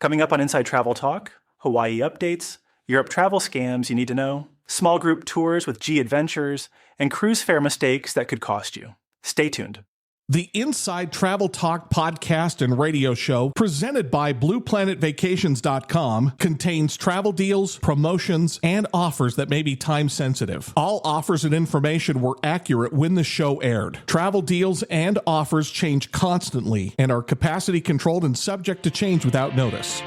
Coming up on Inside Travel Talk, Hawaii updates, Europe travel scams you need to know, small group tours with G Adventures, and cruise fare mistakes that could cost you. Stay tuned. The Inside Travel Talk podcast and radio show, presented by BluePlanetVacations.com, contains travel deals, promotions, and offers that may be time-sensitive. All offers and information were accurate when the show aired. Travel deals and offers change constantly and are capacity-controlled and subject to change without notice.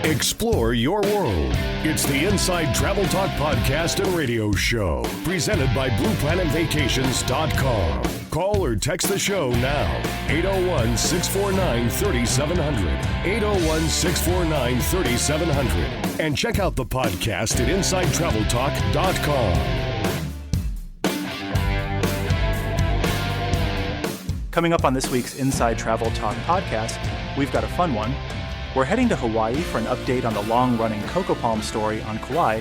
Explore your world. It's the Inside Travel Talk podcast and radio show, presented by BluePlanetVacations.com. Call or text the show now, 801-649-3700, 801-649-3700, and check out the podcast at InsideTravelTalk.com. Coming up on this week's Inside Travel Talk podcast, we've got a fun one. We're heading to Hawaii for an update on the long-running Coco Palms story on Kauai.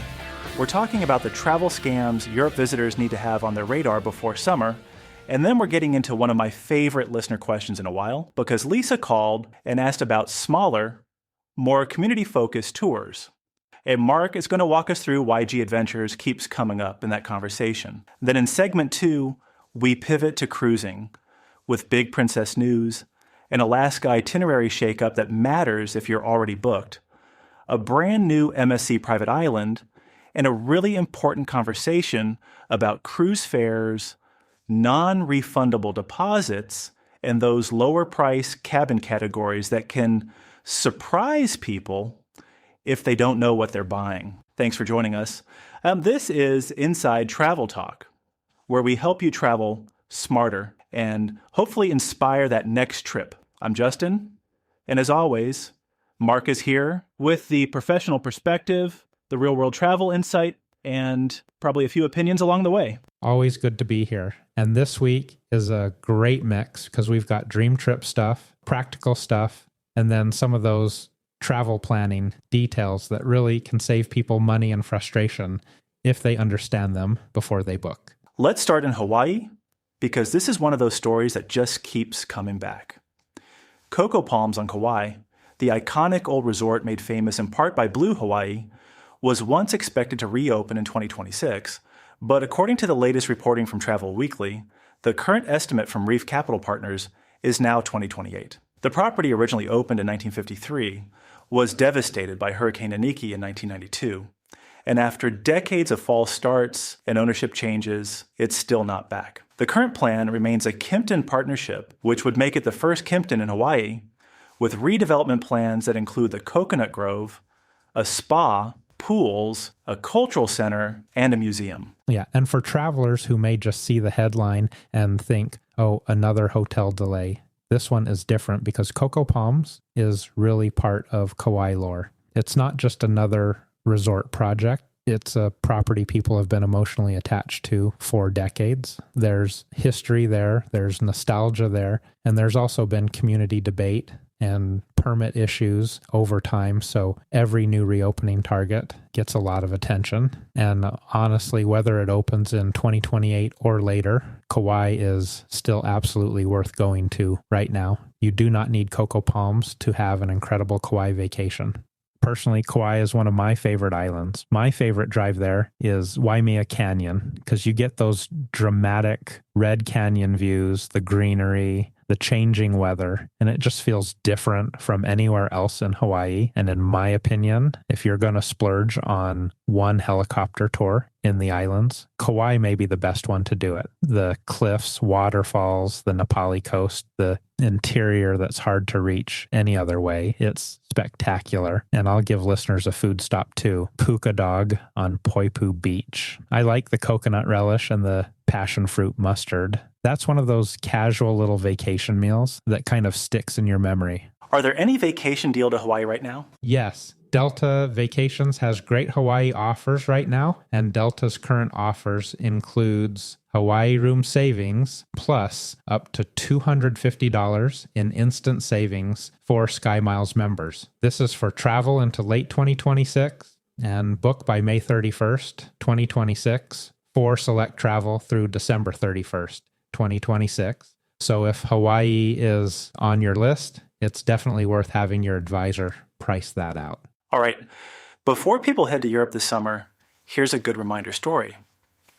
We're talking about the travel scams Europe visitors need to have on their radar before summer. And then we're getting into one of my favorite listener questions in a while, because Lisa called and asked about smaller, more community-focused tours. And Mark is going to walk us through why G Adventures keeps coming up in that conversation. Then in segment 2, we pivot to cruising with Big Princess news, an Alaska itinerary shakeup that matters if you're already booked, a brand new MSC private island, and a really important conversation about cruise fares, non-refundable deposits, and those lower price cabin categories that can surprise people if they don't know what they're buying. Thanks for joining us. This is Inside Travel Talk, where we help you travel smarter and hopefully inspire that next trip. I'm Justin, and as always, Mark is here with the professional perspective, the real-world travel insight, and probably a few opinions along the way. Always good to be here. And this week is a great mix because we've got dream trip stuff, practical stuff, and then some of those travel planning details that really can save people money and frustration if they understand them before they book. Let's start in Hawaii, because this is one of those stories that just keeps coming back. Coco Palms on Kauai, the iconic old resort made famous in part by Blue Hawaii, was once expected to reopen in 2026, but according to the latest reporting from Travel Weekly, the current estimate from Reef Capital Partners is now 2028. The property, originally opened in 1953, was devastated by Hurricane Iniki in 1992, and after decades of false starts and ownership changes, it's still not back. The current plan remains a Kimpton partnership, which would make it the first Kimpton in Hawaii, with redevelopment plans that include the Coconut Grove, a spa, pools, a cultural center, and a museum. Yeah, and for travelers who may just see the headline and think, oh, another hotel delay, this one is different because Coco Palms is really part of Kauai lore. It's not just another resort project. It's a property people have been emotionally attached to for decades. There's history there, there's nostalgia there, and there's also been community debate and permit issues over time, so every new reopening target gets a lot of attention. And honestly, whether it opens in 2028 or later, Kauai is still absolutely worth going to right now. You do not need Coco Palms to have an incredible Kauai vacation. Personally, Kauai is one of my favorite islands. My favorite drive there is Waimea Canyon because you get those dramatic red canyon views, the greenery, the changing weather, and it just feels different from anywhere else in Hawaii. And in my opinion, if you're going to splurge on one helicopter tour in the islands, Kauai may be the best one to do it. The cliffs, waterfalls, the Pali Coast, the interior that's hard to reach any other way. It's spectacular. And I'll give listeners a food stop too. Puka dog on Poipu Beach. I like the coconut relish and the passion fruit mustard. That's one of those casual little vacation meals that kind of sticks in your memory. Are there any vacation deal to Hawaii right now? Yes. Delta Vacations has great Hawaii offers right now, and Delta's current offers includes Hawaii room savings plus up to $250 in instant savings for SkyMiles members. This is for travel into late 2026 and book by May 31st, 2026 for select travel through December 31st, 2026. So if Hawaii is on your list, it's definitely worth having your advisor price that out. All right. Before people head to Europe this summer, here's a good reminder story.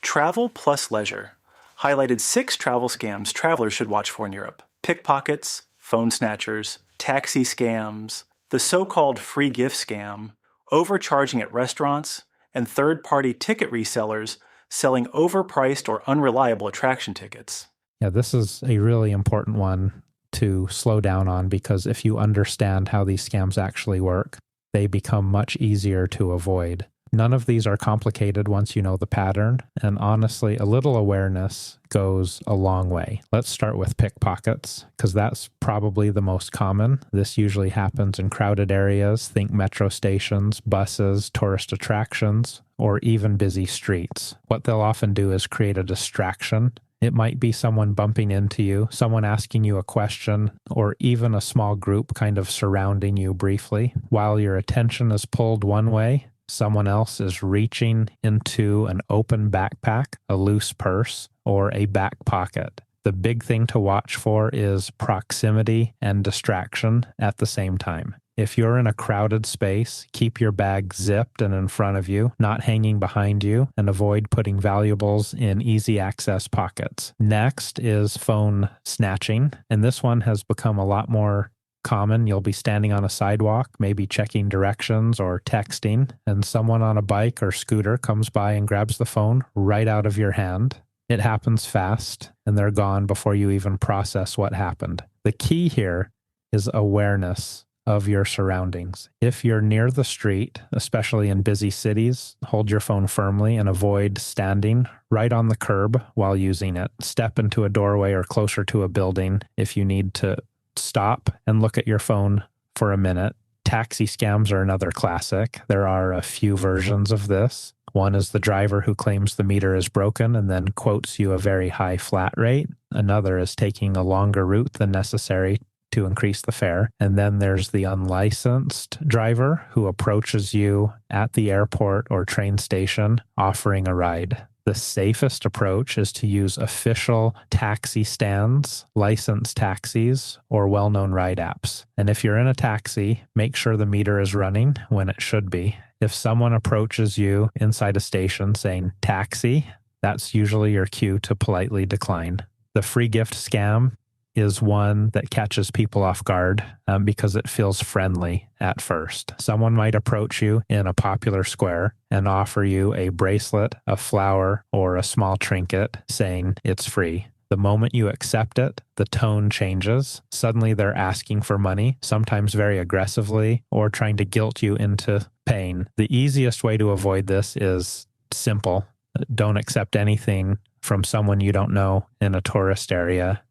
Travel Plus Leisure highlighted 6 travel scams travelers should watch for in Europe. Pickpockets, phone snatchers, taxi scams, the so-called free gift scam, overcharging at restaurants, and third-party ticket resellers selling overpriced or unreliable attraction tickets. Yeah, this is a really important one to slow down on, because if you understand how these scams actually work, they become much easier to avoid. None of these are complicated once you know the pattern, and honestly, a little awareness goes a long way. Let's start with pickpockets, because that's probably the most common. This usually happens in crowded areas, think metro stations, buses, tourist attractions, or even busy streets. What they'll often do is create a distraction. It might be someone bumping into you, someone asking you a question, or even a small group kind of surrounding you briefly. While your attention is pulled one way, someone else is reaching into an open backpack, a loose purse, or a back pocket. The big thing to watch for is proximity and distraction at the same time. If you're in a crowded space, keep your bag zipped and in front of you, not hanging behind you, and avoid putting valuables in easy access pockets. Next is phone snatching, and this one has become a lot more common. You'll be standing on a sidewalk, maybe checking directions or texting, and someone on a bike or scooter comes by and grabs the phone right out of your hand. It happens fast, and they're gone before you even process what happened. The key here is awareness of your surroundings. If you're near the street, especially in busy cities, hold your phone firmly and avoid standing right on the curb while using it. Step into a doorway or closer to a building if you need to stop and look at your phone for a minute. Taxi scams are another classic. There are a few versions of this. One is the driver who claims the meter is broken and then quotes you a very high flat rate. Another is taking a longer route than necessary to increase the fare. And then there's the unlicensed driver who approaches you at the airport or train station offering a ride. The safest approach is to use official taxi stands, licensed taxis, or well-known ride apps. And if you're in a taxi, make sure the meter is running when it should be. If someone approaches you inside a station saying taxi, that's usually your cue to politely decline. The free gift scam is one that catches people off guard because it feels friendly at first. Someone might approach you in a popular square and offer you a bracelet, a flower, or a small trinket saying it's free. The moment you accept it, the tone changes. Suddenly they're asking for money, sometimes very aggressively, or trying to guilt you into paying. The easiest way to avoid this is simple. Don't accept anything from someone you don't know in a tourist area,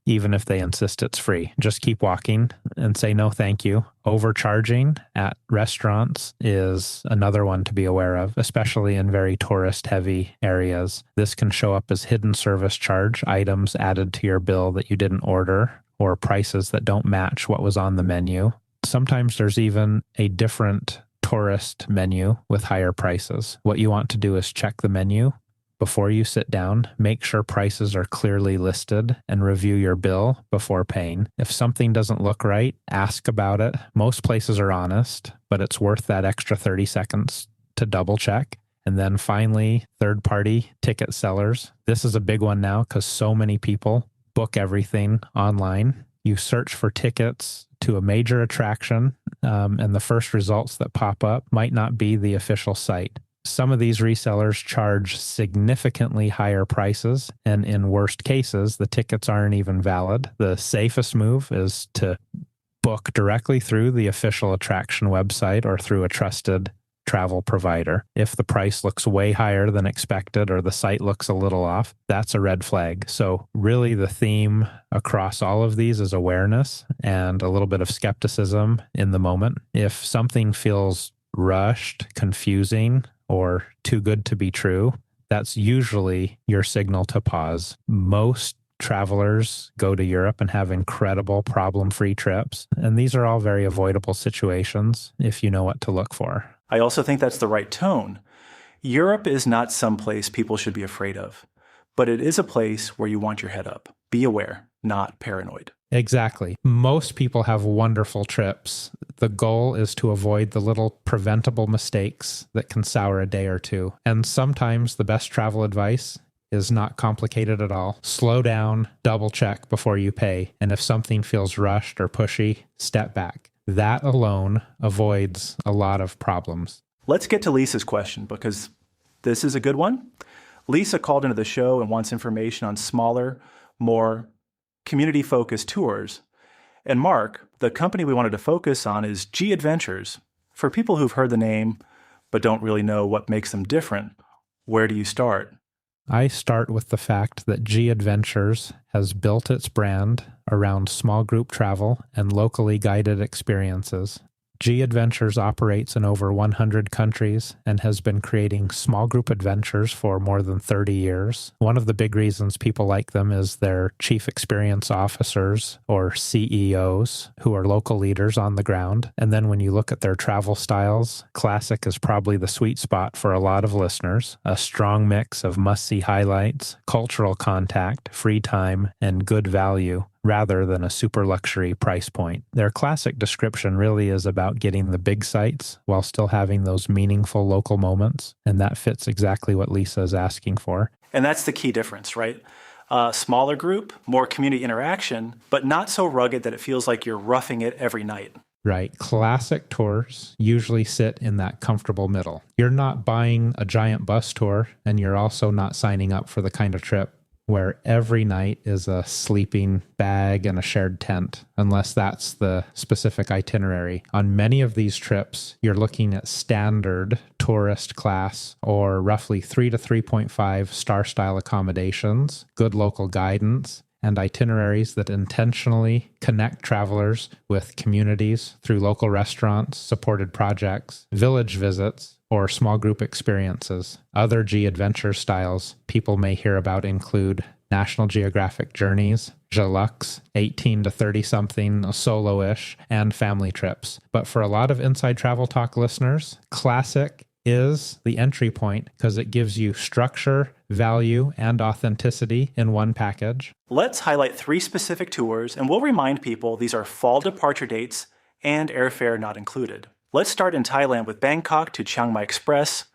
even if they insist it's free. Just keep walking and say no thank you. Overcharging at restaurants is another one to be aware of, especially in very tourist-heavy areas. This can show up as hidden service charge, items added to your bill that you didn't order, or prices that don't match what was on the menu. Sometimes there's even a different tourist menu with higher prices. What you want to do is check the menu before you sit down, make sure prices are clearly listed, and review your bill before paying. If something doesn't look right, ask about it. Most places are honest, but it's worth that extra 30 seconds to double check. And then finally, third-party ticket sellers. This is a big one now because so many people book everything online. You search for tickets to a major attraction, and the first results that pop up might not be the official site. Some of these resellers charge significantly higher prices, and in worst cases, the tickets aren't even valid. The safest move is to book directly through the official attraction website or through a trusted travel provider. If the price looks way higher than expected or the site looks a little off, that's a red flag. So really the theme across all of these is awareness and a little bit of skepticism in the moment. If something feels rushed, confusing, or too good to be true, that's usually your signal to pause. Most travelers go to Europe and have incredible problem-free trips, and these are all very avoidable situations if you know what to look for. I also think that's the right tone. Europe is not some place people should be afraid of, but it is a place where you want your head up. Be aware. not paranoid. Exactly. Most people have wonderful trips. The goal is to avoid the little preventable mistakes that can sour a day or two. And sometimes the best travel advice is not complicated at all. Slow down, double check before you pay. And if something feels rushed or pushy, step back. That alone avoids a lot of problems. Let's get to Lisa's question because this is a good one. Lisa called into the show and wants information on smaller, more community-focused tours. And Mark, the company we wanted to focus on is G Adventures. For people who've heard the name but don't really know what makes them different, where do you start? I start with the fact that G Adventures has built its brand around small group travel and locally guided experiences. G Adventures operates in over 100 countries and has been creating small group adventures for more than 30 years. One of the big reasons people like them is their chief experience officers, or CEOs, who are local leaders on the ground. And then when you look at their travel styles, classic is probably the sweet spot for a lot of listeners. A strong mix of must-see highlights, cultural contact, free time, and good value, rather than a super luxury price point. Their classic description really is about getting the big sights while still having those meaningful local moments, and that fits exactly what Lisa is asking for. And that's the key difference, right? Smaller group, more community interaction, but not so rugged that it feels like you're roughing it every night. Right. Classic tours usually sit in that comfortable middle. You're not buying a giant bus tour, and you're also not signing up for the kind of trip where every night is a sleeping bag and a shared tent, unless that's the specific itinerary. On many of these trips, you're looking at standard tourist class or roughly 3 to 3.5 star-style accommodations, good local guidance, and itineraries that intentionally connect travelers with communities through local restaurants, supported projects, village visits, or small group experiences. Other G Adventure styles people may hear about include National Geographic Journeys, Jalux, 18 to 30-something, solo-ish, and family trips. But for a lot of Inside Travel Talk listeners, Classic is the entry point because it gives you structure, value, and authenticity in one package. Let's highlight 3 specific tours, and we'll remind people these are fall departure dates and airfare not included. Let's start in Thailand with Bangkok to Chiang Mai Express.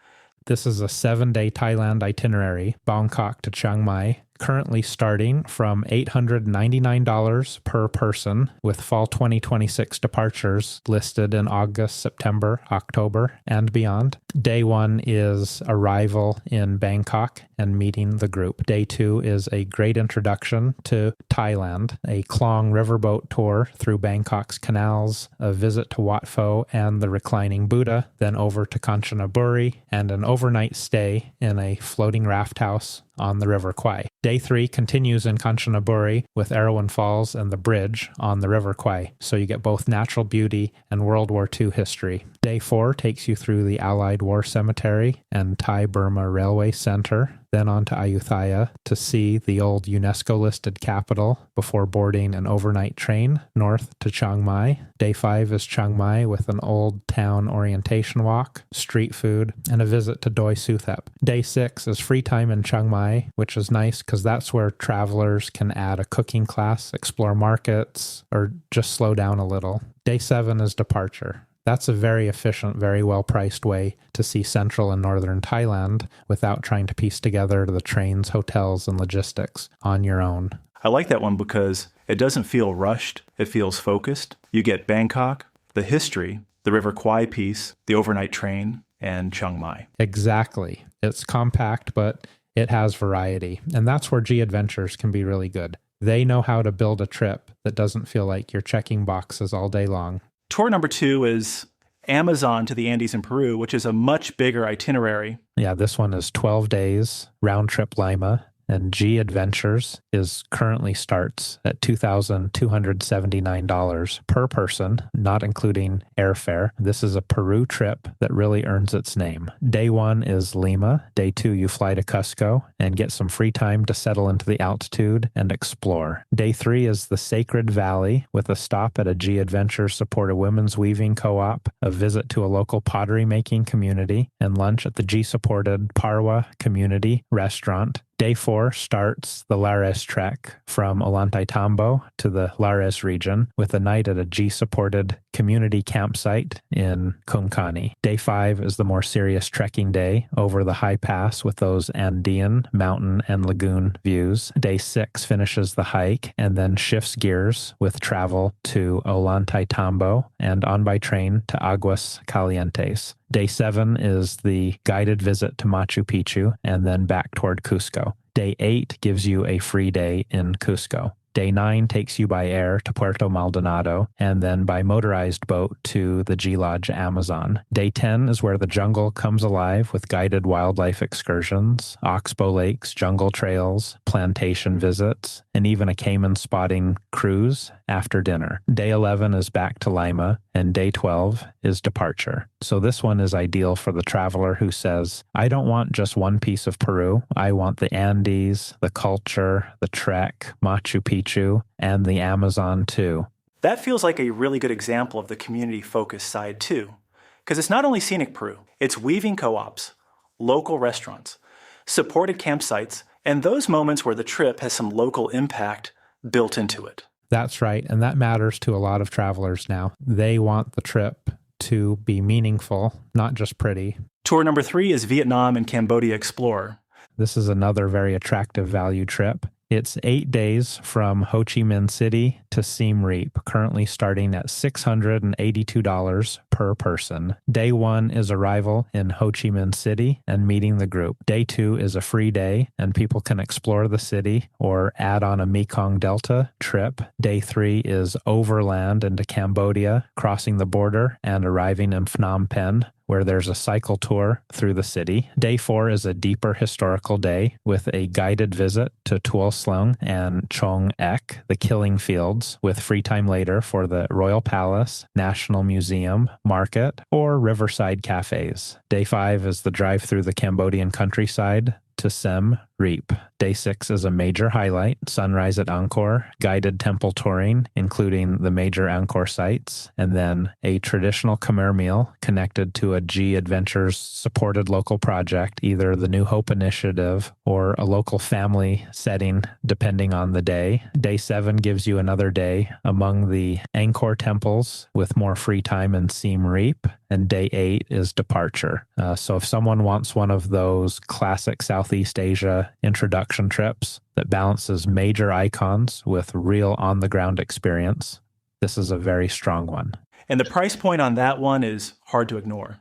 This is a 7-day Thailand itinerary, Bangkok to Chiang Mai, currently starting from $899 per person, with fall 2026 departures listed in August, September, October, and beyond. Day 1 is arrival in Bangkok and meeting the group. Day 2 is a great introduction to Thailand, a Klong riverboat tour through Bangkok's canals, a visit to Wat Pho and the reclining Buddha, then over to Kanchanaburi, and an overnight stay in a floating raft house on the River Kwai. Day 3 continues in Kanchanaburi with Erawan Falls and the bridge on the River Kwai, so you get both natural beauty and World War II history. Day 4 takes you through the Allied War Cemetery and Thai-Burma Railway Center, then on to Ayutthaya to see the old UNESCO-listed capital before boarding an overnight train north to Chiang Mai. Day 5 is Chiang Mai with an old town orientation walk, street food, and a visit to Doi Suthep. Day 6 is free time in Chiang Mai, which is nice because that's where travelers can add a cooking class, explore markets, or just slow down a little. Day 7 is departure. That's a very efficient, very well-priced way to see central and northern Thailand without trying to piece together the trains, hotels, and logistics on your own. I like that one because it doesn't feel rushed. It feels focused. You get Bangkok, the history, the River Kwai piece, the overnight train, and Chiang Mai. Exactly. It's compact, but it has variety. And that's where G Adventures can be really good. They know how to build a trip that doesn't feel like you're checking boxes all day long. Tour number 2 is Amazon to the Andes in Peru, which is a much bigger itinerary. Yeah, this one is 12 days, round trip Lima, and G Adventures currently starts at $2,279 per person, not including airfare. This is a Peru trip that really earns its name. Day 1 is Lima. Day 2, you fly to Cusco and get some free time to settle into the altitude and explore. Day 3 is the Sacred Valley with a stop at a G Adventures supported women's weaving co-op, a visit to a local pottery making community, and lunch at the G supported Parwa Community Restaurant. Day 4 starts the Lares trek from Ollantaytambo to the Lares region with a night at a G-supported community campsite in Kunkani. Day 5 is the more serious trekking day over the high pass with those Andean, mountain, and lagoon views. Day 6 finishes the hike and then shifts gears with travel to Ollantaytambo and on by train to Aguas Calientes. Day 7 is the guided visit to Machu Picchu and then back toward Cusco. Day 8 gives you a free day in Cusco. Day 9 takes you by air to Puerto Maldonado and then by motorized boat to the G-Lodge Amazon. Day 10 is where the jungle comes alive with guided wildlife excursions, oxbow lakes, jungle trails, plantation visits, and even a caiman spotting cruise after dinner. Day 11 is back to Lima, and day 12 is departure. So this one is ideal for the traveler who says, I don't want just one piece of Peru. I want the Andes, the culture, the trek, Machu Picchu, and the Amazon too. That feels like a really good example of the community-focused side too. Because it's not only scenic Peru, it's weaving co-ops, local restaurants, supported campsites, and those moments where the trip has some local impact built into it. That's right, and that matters to a lot of travelers now. They want the trip to be meaningful, not just pretty. Tour number 3 is Vietnam and Cambodia Explorer. This is another very attractive value trip. It's 8 days from Ho Chi Minh City to Siem Reap, currently starting at $682 per person. Day 1 is arrival in Ho Chi Minh City and meeting the group. Day 2 is a free day, and people can explore the city or add on a Mekong Delta trip. Day 3 is overland into Cambodia, crossing the border and arriving in Phnom Penh, where there's a cycle tour through the city. Day 4 is a deeper historical day with a guided visit to Tuol Sleng and Chong Ek, the killing fields, with free time later for the Royal Palace, National Museum, Market, or Riverside cafes. Day 5 is the drive through the Cambodian countryside to Siem Reap. Day 6 is a major highlight, sunrise at Angkor, guided temple touring, including the major Angkor sites, and then a traditional Khmer meal connected to a G Adventures supported local project, either the New Hope Initiative or a local family setting, depending on the day. Day 7 gives you another day among the Angkor temples with more free time in Siem Reap, and day 8 is departure. So if someone wants one of those classic Southeast Asia introduction trips that balances major icons with real on-the-ground experience, this is a very strong one. And the price point on that one is hard to ignore.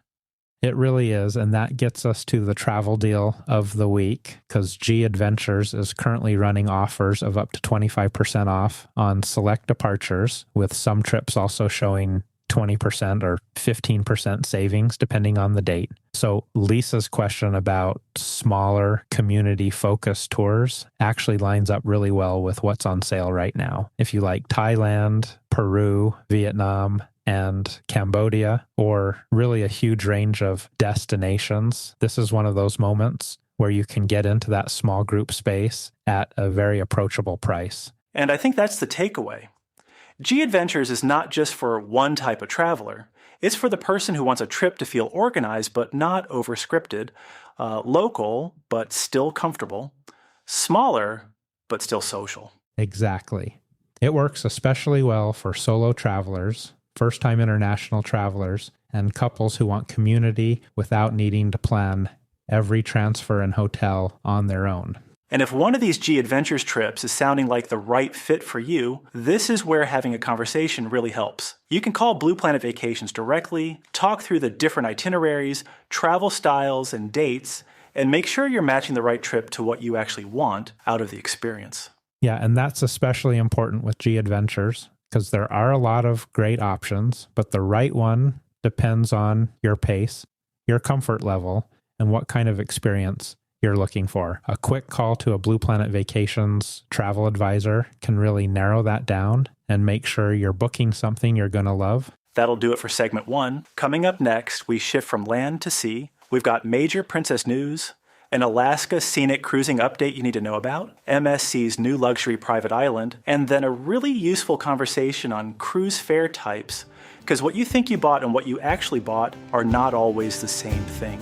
It really is, and that gets us to the travel deal of the week, because G Adventures is currently running offers of up to 25% off on select departures, with some trips also showing 20% or 15% savings depending on the date. So Lisa's question about smaller community-focused tours actually lines up really well with what's on sale right now. If you like Thailand, Peru, Vietnam, and Cambodia, or really a huge range of destinations, this is one of those moments where you can get into that small group space at a very approachable price. And I think that's the takeaway. G Adventures is not just for one type of traveler. It's for the person who wants a trip to feel organized but not over-scripted, local but still comfortable, smaller but still social. Exactly. It works especially well for solo travelers, first-time international travelers, and couples who want community without needing to plan every transfer and hotel on their own. And if one of these G Adventures trips is sounding like the right fit for you, this is where having a conversation really helps. You can call Blue Planet Vacations directly, talk through the different itineraries, travel styles, and dates, and make sure you're matching the right trip to what you actually want out of the experience. Yeah, and that's especially important with G Adventures, because there are a lot of great options, but the right one depends on your pace, your comfort level, and what kind of experience you're looking for. A quick call to a Blue Planet Vacations travel advisor can really narrow that down and make sure you're booking something you're going to love. That'll do it for segment 1. Coming up next, we shift from land to sea. We've got major Princess news, an Alaska scenic cruising update you need to know about, MSC's new luxury private island, and then a really useful conversation on cruise fare types, because what you think you bought and what you actually bought are not always the same thing.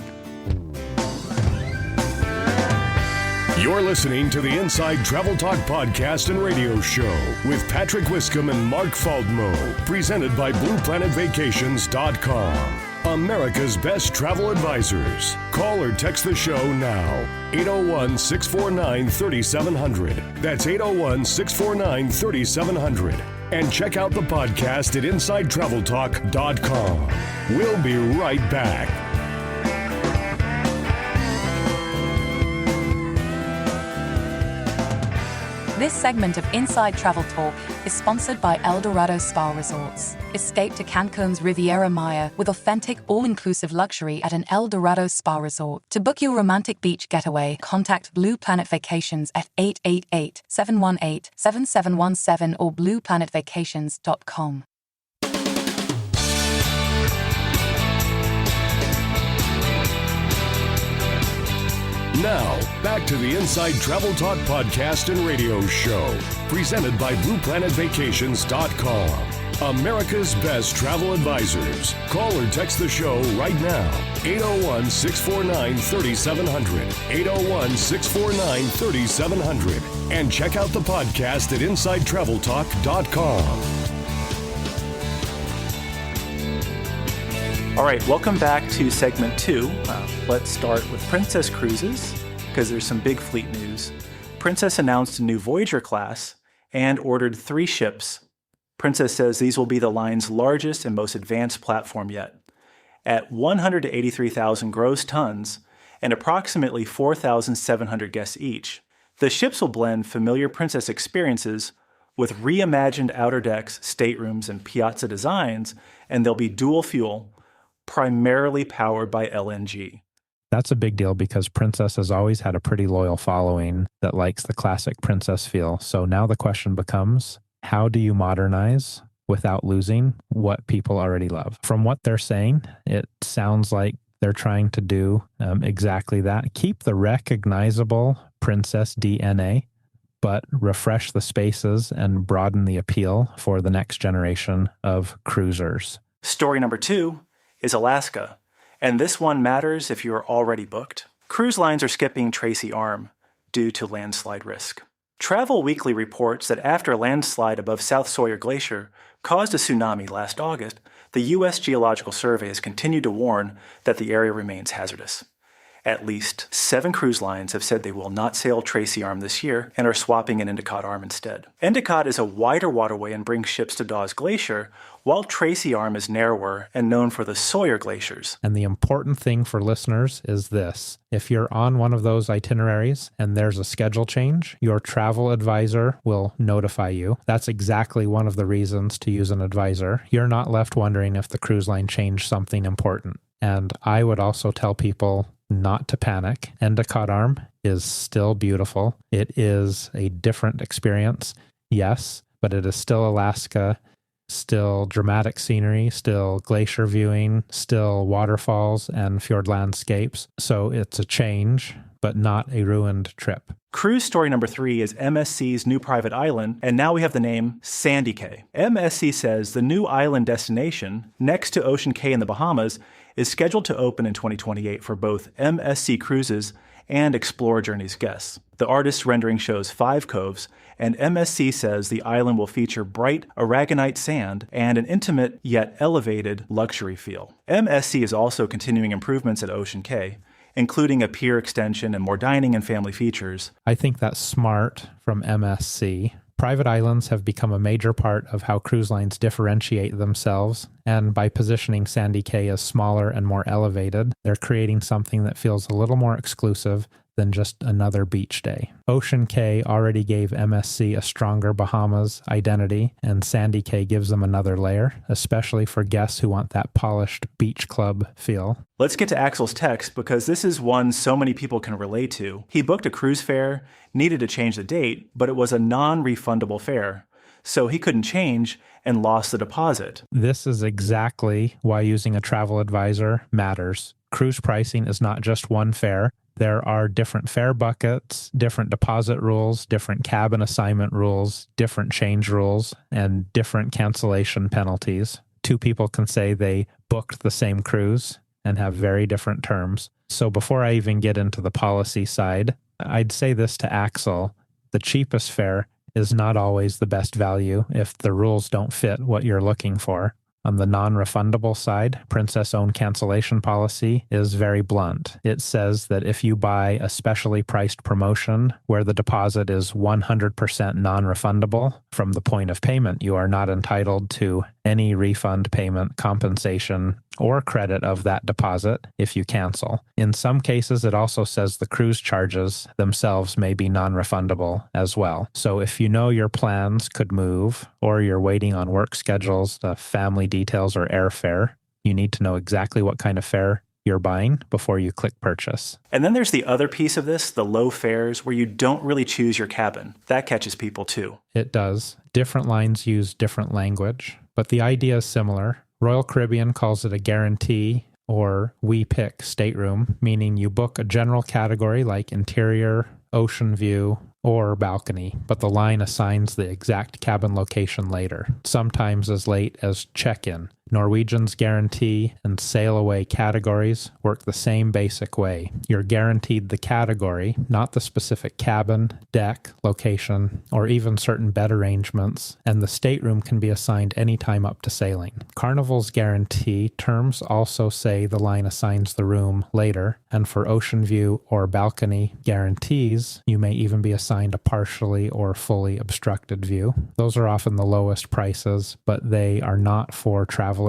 You're listening to the Inside Travel Talk podcast and radio show with Patrick Wiscombe and Mark Faldmo, presented by BluePlanetVacations.com. America's best travel advisors. Call or text the show now. 801-649-3700. That's 801-649-3700. And check out the podcast at InsideTravelTalk.com. We'll be right back. This segment of Inside Travel Talk is sponsored by El Dorado Spa Resorts. Escape to Cancun's Riviera Maya with authentic, all-inclusive luxury at an El Dorado Spa Resort. To book your romantic beach getaway, contact Blue Planet Vacations at 888-718-7717 or BluePlanetVacations.com. Now, back to the Inside Travel Talk podcast and radio show, presented by BluePlanetVacations.com. America's best travel advisors. Call or text the show right now. 801-649-3700. 801-649-3700. And check out the podcast at InsideTravelTalk.com. All right, welcome back to segment 2. Let's start with Princess Cruises, because there's some big fleet news. Princess announced a new Voyager class and ordered 3 ships. Princess says these will be the line's largest and most advanced platform yet. At 183,000 gross tons and approximately 4,700 guests each, the ships will blend familiar Princess experiences with reimagined outer decks, staterooms, and piazza designs, and they'll be dual fuel, primarily powered by LNG. That's a big deal because Princess has always had a pretty loyal following that likes the classic Princess feel. So now the question becomes, how do you modernize without losing what people already love? From what they're saying, it sounds like they're trying to do exactly that. Keep the recognizable Princess DNA, but refresh the spaces and broaden the appeal for the next generation of cruisers. Story number 2 is Alaska, and this one matters if you are already booked. Cruise lines are skipping Tracy Arm due to landslide risk. Travel Weekly reports that after a landslide above South Sawyer Glacier caused a tsunami last August, the U.S. Geological Survey has continued to warn that the area remains hazardous. At least 7 cruise lines have said they will not sail Tracy Arm this year and are swapping in Endicott Arm instead. Endicott is a wider waterway and brings ships to Dawes Glacier, while Tracy Arm is narrower and known for the Sawyer Glaciers. And the important thing for listeners is this. If you're on one of those itineraries and there's a schedule change, your travel advisor will notify you. That's exactly one of the reasons to use an advisor. You're not left wondering if the cruise line changed something important. And I would also tell people not to panic. Endicott Arm is still beautiful. It is a different experience, yes, but it is still Alaska, still dramatic scenery, still glacier viewing, still waterfalls and fjord landscapes. So it's a change, but not a ruined trip. Cruise story number 3 is MSC's new private island, and now we have the name Sandy Cay. MSC says the new island destination, next to Ocean Cay in the Bahamas, is scheduled to open in 2028 for both MSC Cruises and Explorer Journeys guests. The artist's rendering shows 5 coves, and MSC says the island will feature bright aragonite sand and an intimate yet elevated luxury feel. MSC is also continuing improvements at Ocean Cay, including a pier extension and more dining and family features. I think that's smart from MSC. Private islands have become a major part of how cruise lines differentiate themselves, and by positioning Sandy Cay as smaller and more elevated, they're creating something that feels a little more exclusive than just another beach day. Ocean Cay already gave MSC a stronger Bahamas identity, and Sandy Cay gives them another layer, especially for guests who want that polished beach club feel. Let's get to Axel's text, because this is one so many people can relate to. He booked a cruise fare, needed to change the date, but it was a non-refundable fare, so he couldn't change and lost the deposit. This is exactly why using a travel advisor matters. Cruise pricing is not just one fare. There are different fare buckets, different deposit rules, different cabin assignment rules, different change rules, and different cancellation penalties. 2 people can say they booked the same cruise and have very different terms. So before I even get into the policy side, I'd say this to Axel, the cheapest fare is not always the best value if the rules don't fit what you're looking for. On the non-refundable side, Princess Owned cancellation policy is very blunt. It says that if you buy a specially priced promotion where the deposit is 100% non-refundable, from the point of payment, you are not entitled to any refund payment, compensation, or credit of that deposit if you cancel. In some cases, it also says the cruise charges themselves may be non-refundable as well. So if you know your plans could move, or you're waiting on work schedules, family details, or airfare, you need to know exactly what kind of fare you're buying before you click purchase. And then there's the other piece of this, the low fares, where you don't really choose your cabin. That catches people too. It does. Different lines use different language, but the idea is similar. Royal Caribbean calls it a guarantee or we pick stateroom, meaning you book a general category like interior, ocean view, or balcony, but the line assigns the exact cabin location later, sometimes as late as check-in. Norwegian's guarantee and sail away categories work the same basic way. You're guaranteed the category, not the specific cabin, deck, location, or even certain bed arrangements, and the stateroom can be assigned anytime up to sailing. Carnival's guarantee terms also say the line assigns the room later, and for ocean view or balcony guarantees, you may even be assigned a partially or fully obstructed view. Those are often the lowest prices, but they are not for travelers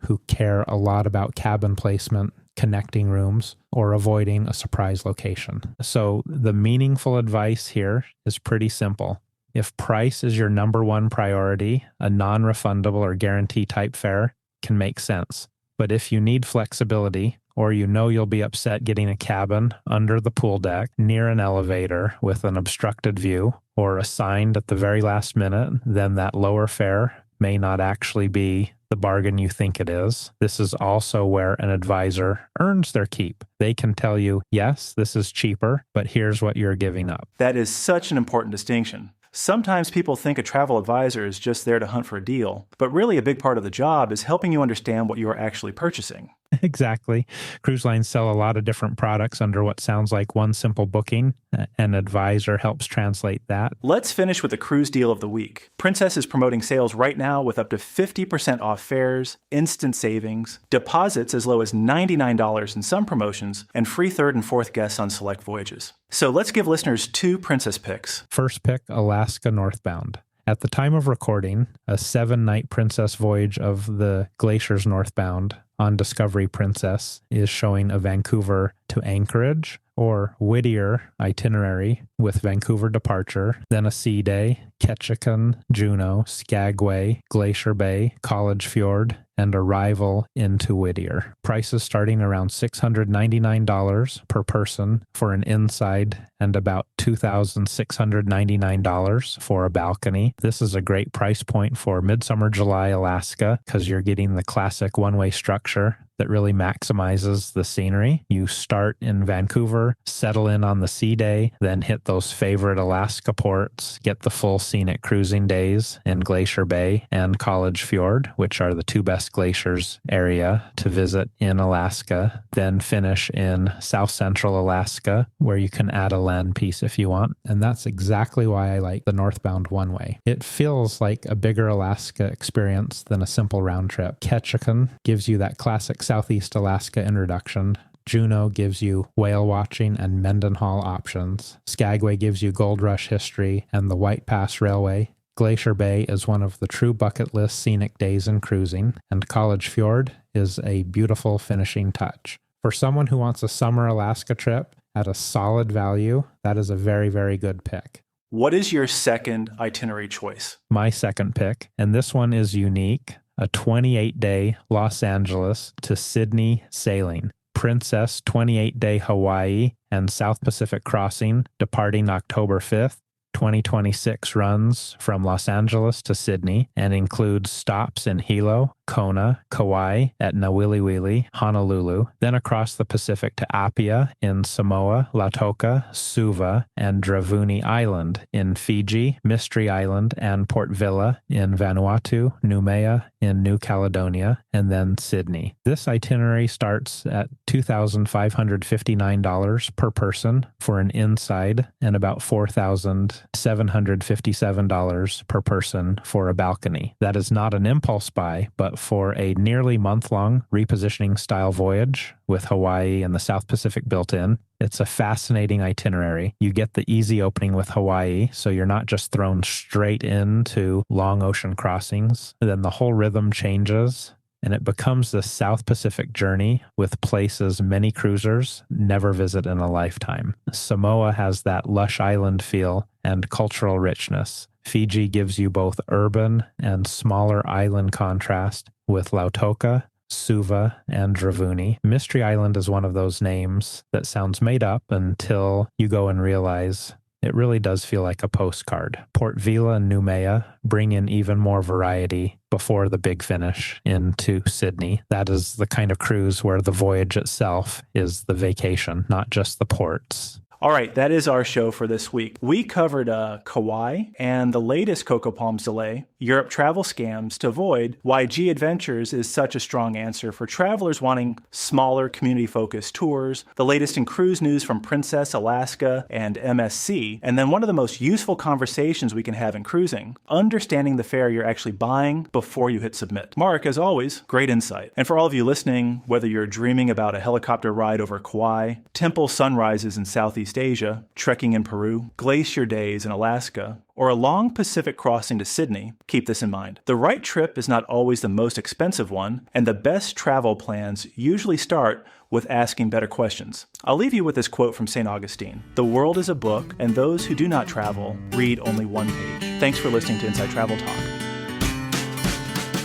who care a lot about cabin placement, connecting rooms, or avoiding a surprise location. So the meaningful advice here is pretty simple. If price is your number one priority, a non-refundable or guarantee type fare can make sense. But if you need flexibility, or you know you'll be upset getting a cabin under the pool deck near an elevator with an obstructed view, or assigned at the very last minute, then that lower fare may not actually be the bargain you think it is. This is also where an advisor earns their keep. They can tell you, yes, this is cheaper, but here's what you're giving up. That is such an important distinction. Sometimes people think a travel advisor is just there to hunt for a deal, but really a big part of the job is helping you understand what you are actually purchasing. Exactly. Cruise lines sell a lot of different products under what sounds like one simple booking. An advisor helps translate that. Let's finish with the cruise deal of the week. Princess is promoting sales right now with up to 50% off fares, instant savings, deposits as low as $99 in some promotions, and free third and fourth guests on select voyages. So let's give listeners 2 Princess picks. First pick, Alaska northbound. At the time of recording, a 7-night Princess voyage of the Glaciers northbound on Discovery Princess is showing a Vancouver to Anchorage or Whittier itinerary with Vancouver departure, then a sea day, Ketchikan, Juneau, Skagway, Glacier Bay, College Fjord, and arrival into Whittier. Prices starting around $699 per person for an inside and about $2,699 for a balcony. This is a great price point for Midsummer July, Alaska, because you're getting the classic one-way structure that really maximizes the scenery. You start in Vancouver, settle in on the sea day, then hit those favorite Alaska ports, get the full scenic cruising days in Glacier Bay and College Fjord, which are the 2 best glaciers area to visit in Alaska, then finish in South Central Alaska, where you can add a land piece if you want. And that's exactly why I like the northbound one-way. It feels like a bigger Alaska experience than a simple round trip. Ketchikan gives you that classic Southeast Alaska introduction. Juneau gives you whale watching and Mendenhall options. Skagway gives you Gold Rush history and the White Pass Railway. Glacier Bay is one of the true bucket list scenic days in cruising, and College Fjord is a beautiful finishing touch. For someone who wants a summer Alaska trip at a solid value, that is a very, very good pick. What is your second itinerary choice? My second pick, and this one is unique, a 28-day Los Angeles to Sydney sailing. Princess 28-day Hawaii and South Pacific crossing departing October 5th. 2026 runs from Los Angeles to Sydney and includes stops in Hilo, Kona, Kauai at Nawiliwili, Honolulu, then across the Pacific to Apia in Samoa, Lautoka, Suva, and Dravuni Island in Fiji, Mystery Island and Port Vila in Vanuatu, Noumea in New Caledonia, and then Sydney. This itinerary starts at $2,559 per person for an inside and about $4,757 per person for a balcony. That is not an impulse buy, but for a nearly month-long repositioning style voyage with Hawaii and the South Pacific built in, it's a fascinating itinerary. You get the easy opening with Hawaii, so you're not just thrown straight into long ocean crossings. Then the whole rhythm changes, and it becomes this South Pacific journey with places many cruisers never visit in a lifetime. Samoa has that lush island feel and cultural richness. Fiji gives you both urban and smaller island contrast with Lautoka, Suva, and Dravuni. Mystery Island is one of those names that sounds made up until you go and realize it really does feel like a postcard. Port Vila and Noumea bring in even more variety before the big finish into Sydney. That is the kind of cruise where the voyage itself is the vacation, not just the ports. All right, that is our show for this week. We covered Kauai and the latest Coco Palms delay, Europe travel scams to avoid, why G Adventures is such a strong answer for travelers wanting smaller community-focused tours, the latest in cruise news from Princess, Alaska, and MSC, and then one of the most useful conversations we can have in cruising, understanding the fare you're actually buying before you hit submit. Mark, as always, great insight. And for all of you listening, whether you're dreaming about a helicopter ride over Kauai, temple sunrises in Southeast Asia, trekking in Peru, glacier days in Alaska, or a long Pacific crossing to Sydney, keep this in mind. The right trip is not always the most expensive one, and the best travel plans usually start with asking better questions. I'll leave you with this quote from St. Augustine. "The world is a book, and those who do not travel read only one page." Thanks for listening to Inside Travel Talk.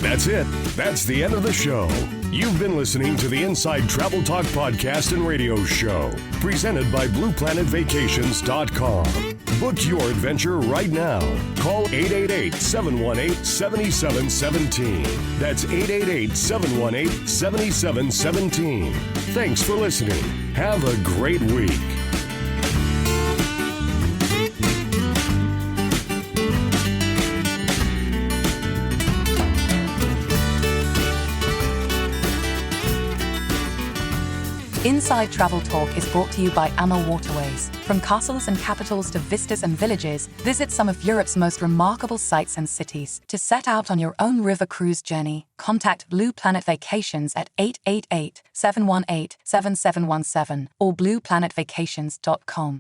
That's it. That's the end of the show. You've been listening to the Inside Travel Talk podcast and radio show, presented by BluePlanetVacations.com. Book your adventure right now. Call 888-718-7717. That's 888-718-7717. Thanks for listening. Have a great week. Inside Travel Talk is brought to you by AMA Waterways. From castles and capitals to vistas and villages, visit some of Europe's most remarkable sites and cities. To set out on your own river cruise journey, contact Blue Planet Vacations at 888-718-7717 or blueplanetvacations.com.